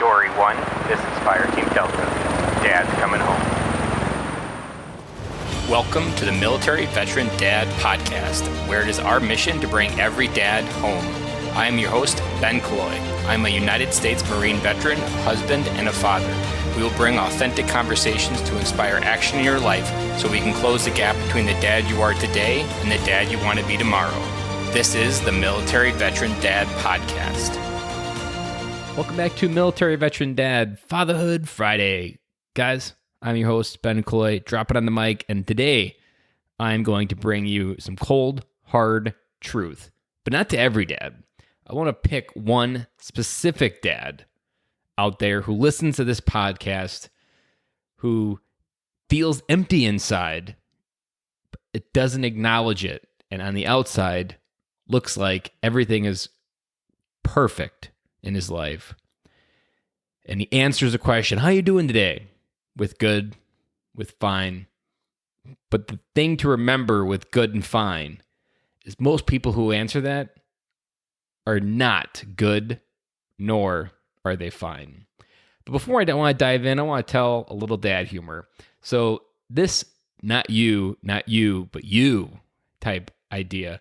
Dory 1, this is Fire Team Delta. Dad's coming home. Welcome to the Military Veteran Dad Podcast, where it is our mission to bring every dad home. I am your host, Ben Killoy. I'm a United States Marine veteran, husband, and a father. We will bring authentic conversations to inspire action in your life so we can close the gap between the dad you are today and the dad you want to be tomorrow. This is the Military Veteran Dad Podcast. Welcome back to Military Veteran Dad Fatherhood Friday. Guys, I'm your host, Ben Killoy, dropping on the mic, and today I'm going to bring you some cold, hard truth, but not to every dad. I want to pick one specific dad out there who listens to this podcast, who feels empty inside, but it doesn't acknowledge it, and on the outside looks like everything is perfect in his life. And he answers a question, how you doing today? With good, with fine. But the thing to remember with good and fine is most people who answer that are not good, nor are they fine. But before I want to dive in, I want to tell a little dad humor. So this not you, but you type idea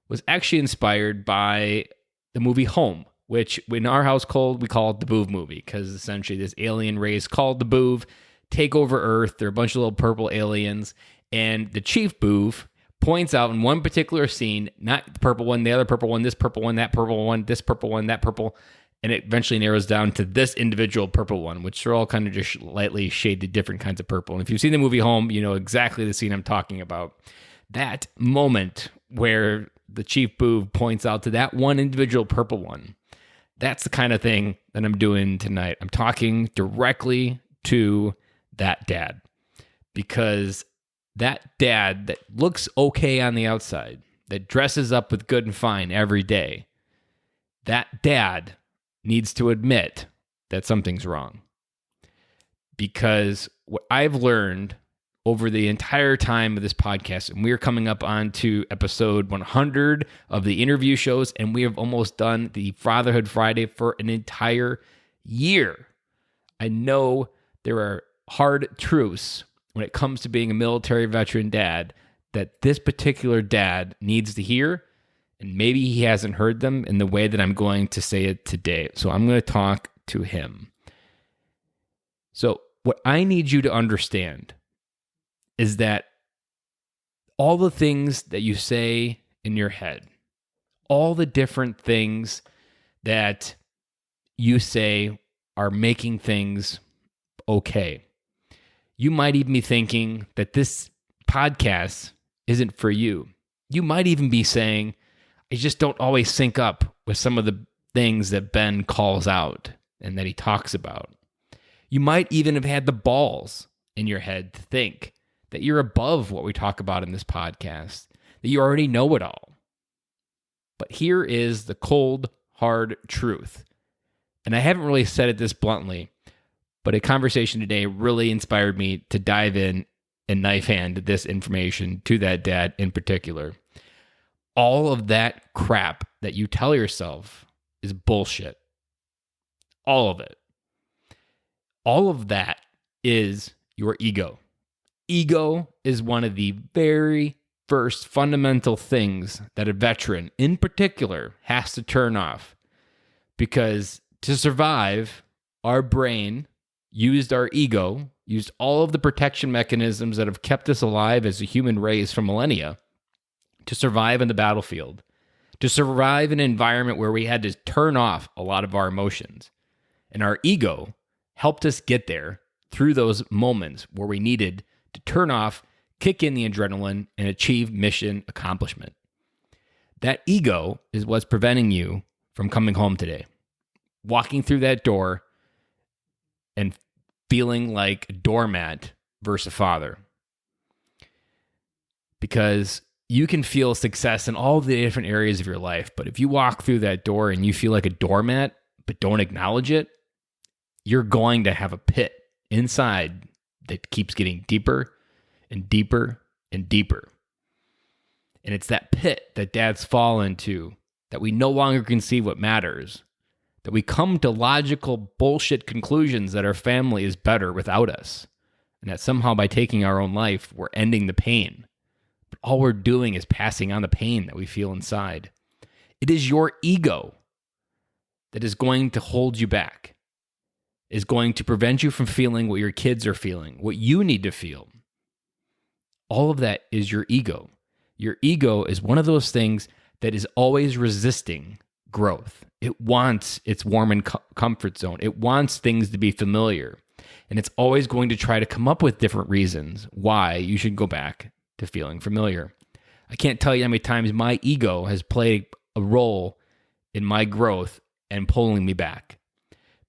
was actually inspired by the movie Home, which in our household, we call it the Boov movie, because essentially this alien race called the Boov take over Earth. They're a bunch of little purple aliens, and the chief Boov points out in one particular scene, not the purple one, the other purple one, this purple one, that purple one, this purple one, that purple, and it eventually narrows down to this individual purple one, which are all kind of just lightly shaded different kinds of purple. And if you've seen the movie Home, you know exactly the scene I'm talking about. That moment where the chief Boov points out to that one individual purple one, that's the kind of thing that I'm doing tonight. I'm talking directly to that dad, because that dad that looks okay on the outside, that dresses up with good and fine every day, that dad needs to admit that something's wrong. Because what I've learned over the entire time of this podcast, and we're coming up on to episode 100 of the interview shows, and we have almost done the Fatherhood Friday for an entire year. I know there are hard truths when it comes to being a military veteran dad that this particular dad needs to hear, and maybe he hasn't heard them in the way that I'm going to say it today. So I'm going to talk to him. So what I need you to understand is that all the things that you say in your head, all the different things that you say are making things okay. You might even be thinking that this podcast isn't for you. You might even be saying, I just don't always sync up with some of the things that Ben calls out and that he talks about. You might even have had the balls in your head to think that you're above what we talk about in this podcast, that you already know it all. But here is the cold, hard truth. And I haven't really said it this bluntly, but a conversation today really inspired me to dive in and knife hand this information to that dad in particular. All of that crap that you tell yourself is bullshit. All of it. All of that is your ego. Ego is one of the very first fundamental things that a veteran in particular has to turn off. Because to survive, our brain used our ego, used all of the protection mechanisms that have kept us alive as a human race for millennia to survive in the battlefield, to survive in an environment where we had to turn off a lot of our emotions. And our ego helped us get there through those moments where we needed to turn off, kick in the adrenaline, and achieve mission accomplishment. That ego is what's preventing you from coming home today, walking through that door and feeling like a doormat versus a father. Because you can feel success in all the different areas of your life, but if you walk through that door and you feel like a doormat, but don't acknowledge it, you're going to have a pit inside that keeps getting deeper and deeper and deeper. And it's that pit that dads fall into, that we no longer can see what matters, that we come to logical bullshit conclusions that our family is better without us, and that somehow by taking our own life, we're ending the pain. But all we're doing is passing on the pain that we feel inside. It is your ego that is going to hold you back, is going to prevent you from feeling what your kids are feeling, what you need to feel. All of that is your ego. Your ego is one of those things that is always resisting growth. It wants its warm and comfort zone. It wants things to be familiar. And it's always going to try to come up with different reasons why you should go back to feeling familiar. I can't tell you how many times my ego has played a role in my growth and pulling me back.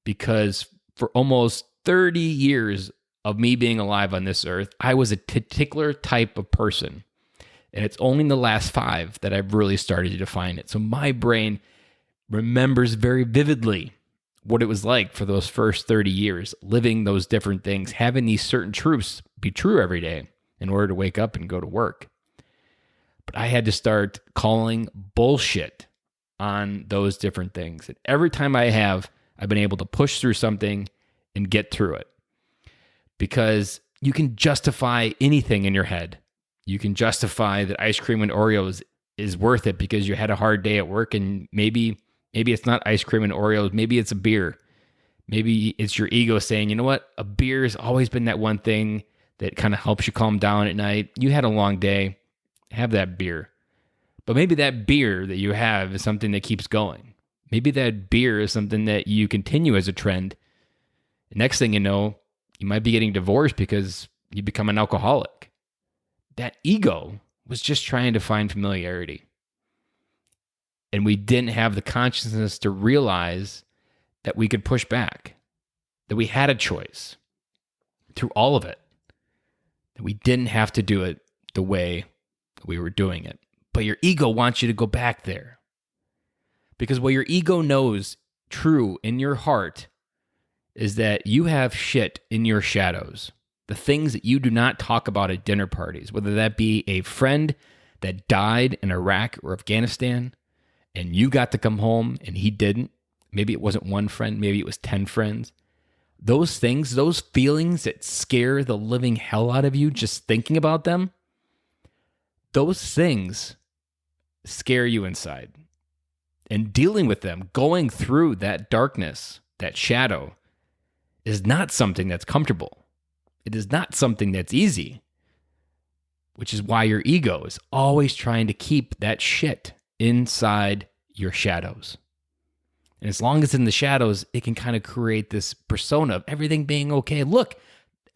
Because for almost 30 years of me being alive on this earth, I was a particular type of person. And it's only in the last 5 that I've really started to define it. So my brain remembers very vividly what it was like for those first 30 years, living those different things, having these certain truths be true every day in order to wake up and go to work. But I had to start calling bullshit on those different things. And every time I've been able to push through something and get through it. Because you can justify anything in your head. You can justify that ice cream and Oreos is worth it because you had a hard day at work, and maybe it's not ice cream and Oreos. Maybe it's a beer. Maybe it's your ego saying, you know what? A beer has always been that one thing that kind of helps you calm down at night. You had a long day. Have that beer. But maybe that beer that you have is something that keeps going. Maybe that beer is something that you continue as a trend. The next thing you know, you might be getting divorced because you become an alcoholic. That ego was just trying to find familiarity. And we didn't have the consciousness to realize that we could push back, that we had a choice through all of it, that we didn't have to do it the way that we were doing it. But your ego wants you to go back there. Because what your ego knows true in your heart is that you have shit in your shadows. The things that you do not talk about at dinner parties, whether that be a friend that died in Iraq or Afghanistan, and you got to come home and he didn't. Maybe it wasn't one friend, maybe it was 10 friends. Those things, those feelings that scare the living hell out of you just thinking about them, those things scare you inside. And dealing with them, going through that darkness, that shadow, is not something that's comfortable. It is not something that's easy, which is why your ego is always trying to keep that shit inside your shadows. And as long as it's in the shadows, it can kind of create this persona of everything being okay. Look,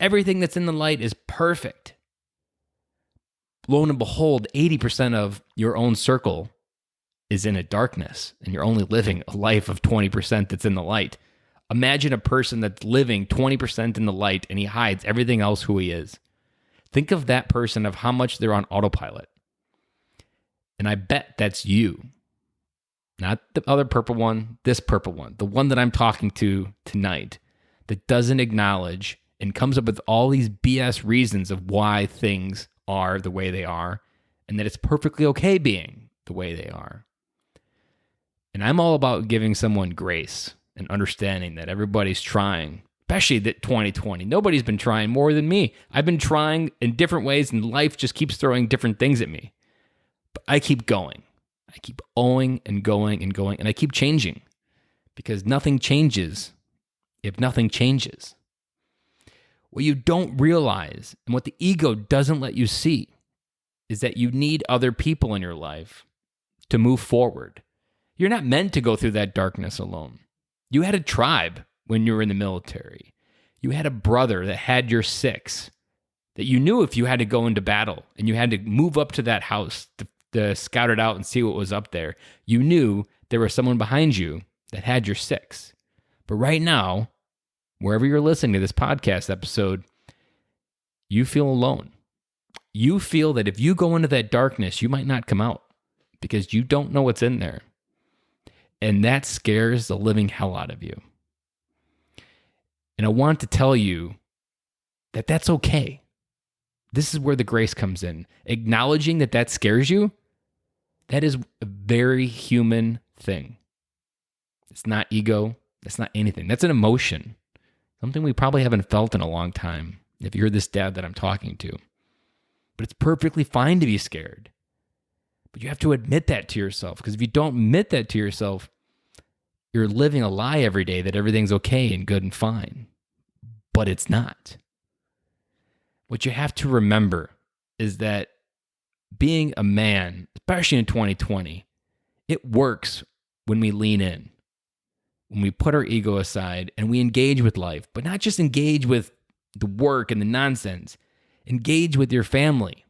everything that's in the light is perfect. Lo and behold, 80% of your own circle is in a darkness, and you're only living a life of 20% that's in the light. Imagine a person that's living 20% in the light and he hides everything else who he is. Think of that person, of how much they're on autopilot. And I bet that's you. Not the other purple one, this purple one. The one that I'm talking to tonight that doesn't acknowledge and comes up with all these BS reasons of why things are the way they are, and that it's perfectly okay being the way they are. And I'm all about giving someone grace and understanding that everybody's trying, especially that 2020. Nobody's been trying more than me. I've been trying in different ways, and life just keeps throwing different things at me. But I keep going. I keep going and going and going, and I keep changing, because nothing changes if nothing changes. What you don't realize, and what the ego doesn't let you see, is that you need other people in your life to move forward. You're not meant to go through that darkness alone. You had a tribe when you were in the military. You had a brother that had your six, that you knew if you had to go into battle and you had to move up to that house to scout it out and see what was up there, you knew there was someone behind you that had your six. But right now, wherever you're listening to this podcast episode, you feel alone. You feel that if you go into that darkness, you might not come out because you don't know what's in there. And that scares the living hell out of you. And I want to tell you that that's okay. This is where the grace comes in. Acknowledging that that scares you, that is a very human thing. It's not ego. That's not anything. That's an emotion. Something we probably haven't felt in a long time if you're this dad that I'm talking to. But it's perfectly fine to be scared. But you have to admit that to yourself, because if you don't admit that to yourself, you're living a lie every day that everything's okay and good and fine. But it's not. What you have to remember is that being a man, especially in 2020, it works when we lean in, when we put our ego aside and we engage with life, but not just engage with the work and the nonsense. Engage with your family.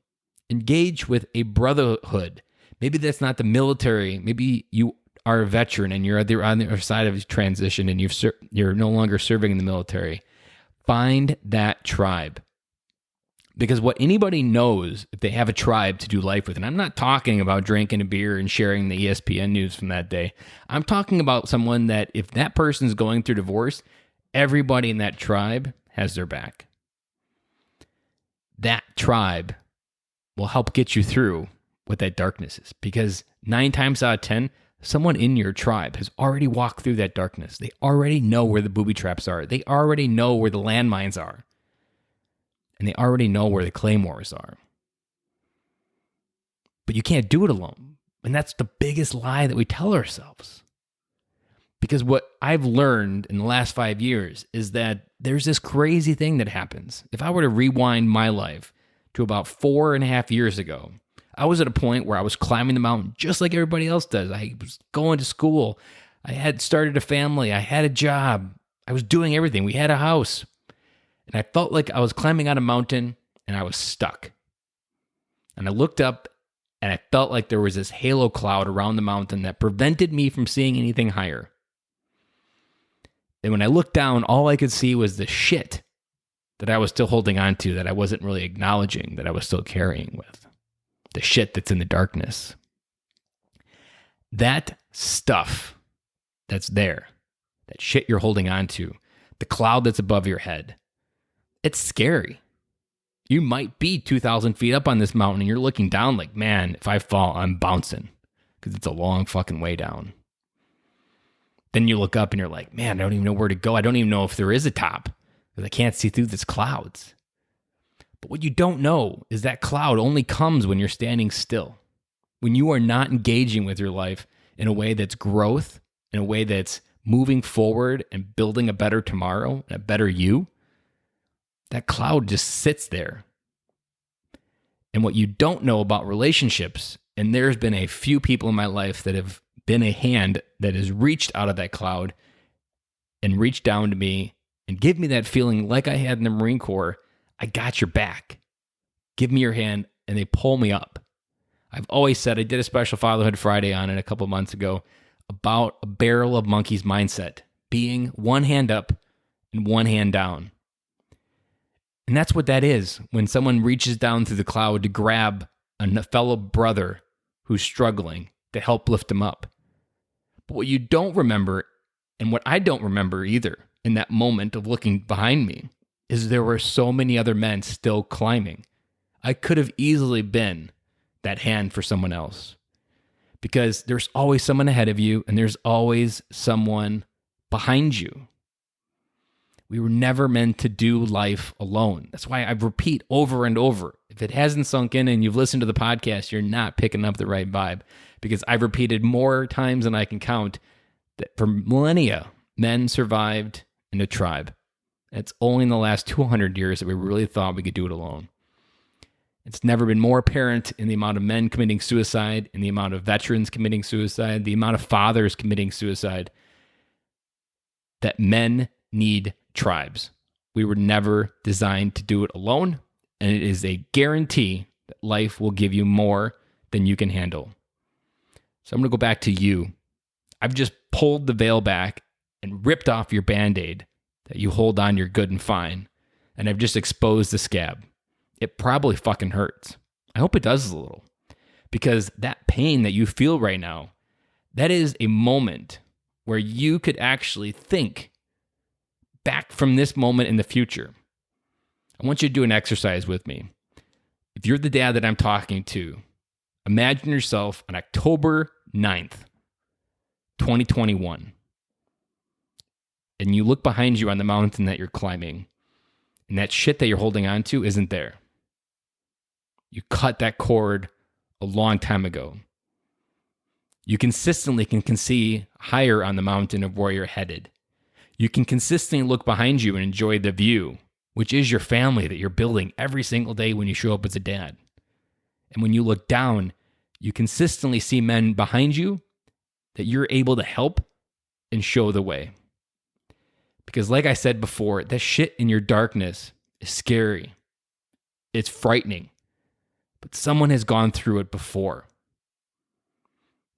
Engage with a brotherhood. Maybe that's not the military. Maybe you are a veteran and you're on the other side of transition and you're no longer serving in the military. Find that tribe. Because what anybody knows, if they have a tribe to do life with, and I'm not talking about drinking a beer and sharing the ESPN news from that day. I'm talking about someone that if that person's going through divorce, everybody in that tribe has their back. That tribe will help get you through what that darkness is. Because 9 times out of 10, someone in your tribe has already walked through that darkness. They already know where the booby traps are. They already know where the landmines are. And they already know where the claymores are. But you can't do it alone. And that's the biggest lie that we tell ourselves. Because what I've learned in the last 5 years is that there's this crazy thing that happens. If I were to rewind my life to about 4.5 years ago, I was at a point where I was climbing the mountain just like everybody else does. I was going to school. I had started a family. I had a job. I was doing everything. We had a house. And I felt like I was climbing on a mountain and I was stuck. And I looked up and I felt like there was this halo cloud around the mountain that prevented me from seeing anything higher. And when I looked down, all I could see was the shit that I was still holding on to, that I wasn't really acknowledging, that I was still carrying with. The shit that's in the darkness. That stuff that's there, that shit you're holding on to, the cloud that's above your head, it's scary. You might be 2,000 feet up on this mountain and you're looking down like, man, if I fall, I'm bouncing, because it's a long fucking way down. Then you look up and you're like, man, I don't even know where to go. I don't even know if there is a top because I can't see through these clouds. But what you don't know is that cloud only comes when you're standing still. When you are not engaging with your life in a way that's growth, in a way that's moving forward and building a better tomorrow, a better you, that cloud just sits there. And what you don't know about relationships, and there's been a few people in my life that have been a hand that has reached out of that cloud and reached down to me and give me that feeling like I had in the Marine Corps. I got your back. Give me your hand, and they pull me up. I've always said, I did a special Fatherhood Friday on it a couple months ago about a barrel of monkeys mindset, being one hand up and one hand down. And that's what that is when someone reaches down through the cloud to grab a fellow brother who's struggling to help lift him up. But what you don't remember, and what I don't remember either in that moment of looking behind me, is there were so many other men still climbing. I could have easily been that hand for someone else, because there's always someone ahead of you and there's always someone behind you. We were never meant to do life alone. That's why I repeat over and over. If it hasn't sunk in and you've listened to the podcast, you're not picking up the right vibe, because I've repeated more times than I can count that for millennia, men survived in a tribe. It's only in the last 200 years that we really thought we could do it alone. It's never been more apparent in the amount of men committing suicide, in the amount of veterans committing suicide, the amount of fathers committing suicide, that men need tribes. We were never designed to do it alone, and it is a guarantee that life will give you more than you can handle. So I'm going to go back to you. I've just pulled the veil back and ripped off your Band-Aid that you hold on you're good and fine, and I've just exposed the scab. It probably fucking hurts. I hope it does a little, because that pain that you feel right now, that is a moment where you could actually think back from this moment in the future. I want you to do an exercise with me. If you're the dad that I'm talking to, imagine yourself on October 9th, 2021. and you look behind you on the mountain that you're climbing, and that shit that you're holding on to isn't there. You cut that cord a long time ago. You consistently can see higher on the mountain of where you're headed. You can consistently look behind you and enjoy the view, which is your family that you're building every single day when you show up as a dad. And when you look down, you consistently see men behind you that you're able to help and show the way. Because like I said before, that shit in your darkness is scary. It's frightening. But someone has gone through it before.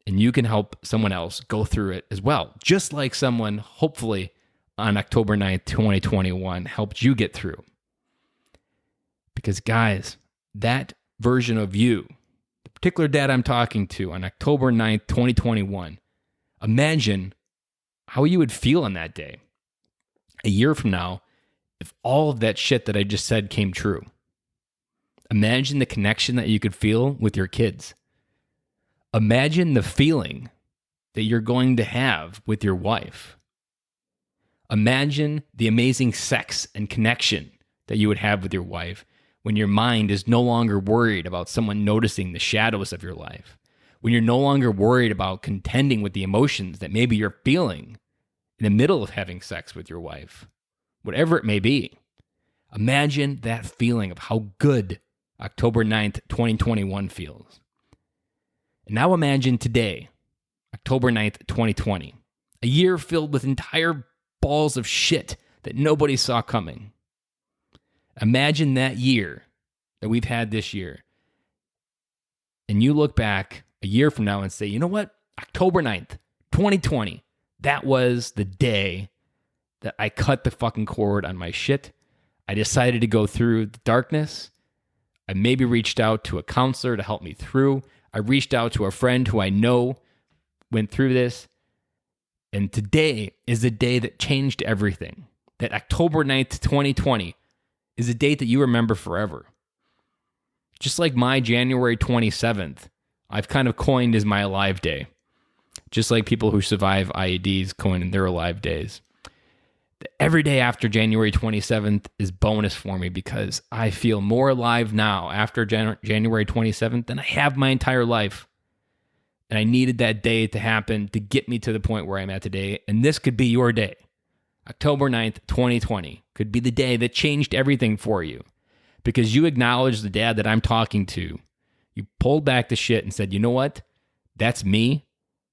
And you can help someone else go through it as well. Just like someone, hopefully, on October 9th, 2021, helped you get through. Because guys, that version of you, the particular dad I'm talking to on October 9th, 2021, imagine how you would feel on that day, a year from now, if all of that shit that I just said came true. Imagine the connection that you could feel with your kids. Imagine the feeling that you're going to have with your wife. Imagine the amazing sex and connection that you would have with your wife when your mind is no longer worried about someone noticing the shadows of your life, when you're no longer worried about contending with the emotions that maybe you're feeling in the middle of having sex with your wife, whatever it may be. Imagine that feeling of how good October 9th, 2021 feels. And now imagine today, October 9th, 2020, a year filled with entire balls of shit that nobody saw coming. Imagine that year that we've had this year. And you look back a year from now and say, you know what? October 9th, 2020, that was the day that I cut the fucking cord on my shit. I decided to go through the darkness. I maybe reached out to a counselor to help me through. I reached out to a friend who I know went through this. And today is the day that changed everything. That October 9th, 2020 is a date that you remember forever. Just like my January 27th, I've kind of coined as my alive day. Just like people who survive IEDs coin their alive days. Every day after January 27th is bonus for me because I feel more alive now after January 27th than I have my entire life. And I needed that day to happen to get me to the point where I'm at today. And this could be your day. October 9th, 2020 could be the day that changed everything for you because you acknowledged the dad that I'm talking to. You pulled back the shit and said, you know what? That's me.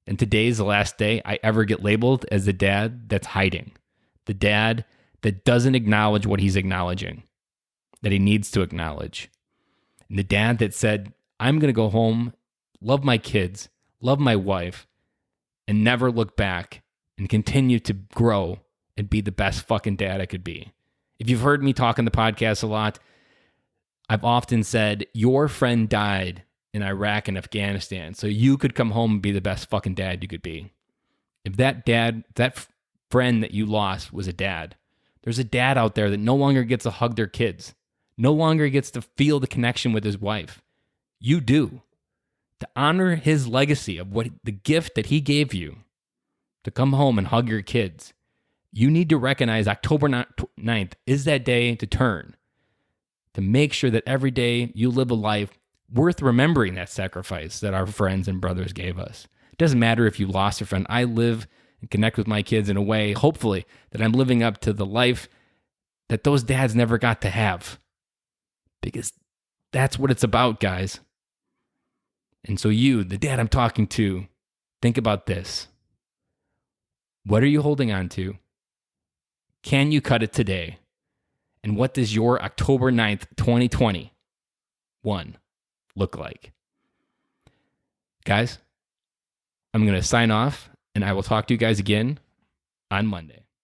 And today's the last day I ever get labeled as the dad that's hiding. The dad that doesn't acknowledge what he's acknowledging, that he needs to acknowledge. And the dad that said, I'm going to go home, love my kids, love my wife, and never look back and continue to grow and be the best fucking dad I could be. If you've heard me talk on the podcast a lot, I've often said, your friend died in Iraq and Afghanistan, so you could come home and be the best fucking dad you could be. If that dad, that friend that you lost was a dad, there's a dad out there that no longer gets to hug their kids, no longer gets to feel the connection with his wife. You do. To honor his legacy of what the gift that he gave you, to come home and hug your kids, you need to recognize October 9th is that day to turn, to make sure that every day you live a life worth remembering that sacrifice that our friends and brothers gave us. It doesn't matter if you lost a friend. I live and connect with my kids in a way, hopefully, that I'm living up to the life that those dads never got to have. Because that's what it's about, guys. And so you, the dad I'm talking to, think about this. What are you holding on to? Can you cut it today? And what does your October 9th, 2021 look like? Guys, I'm going to sign off, and I will talk to you guys again on Monday.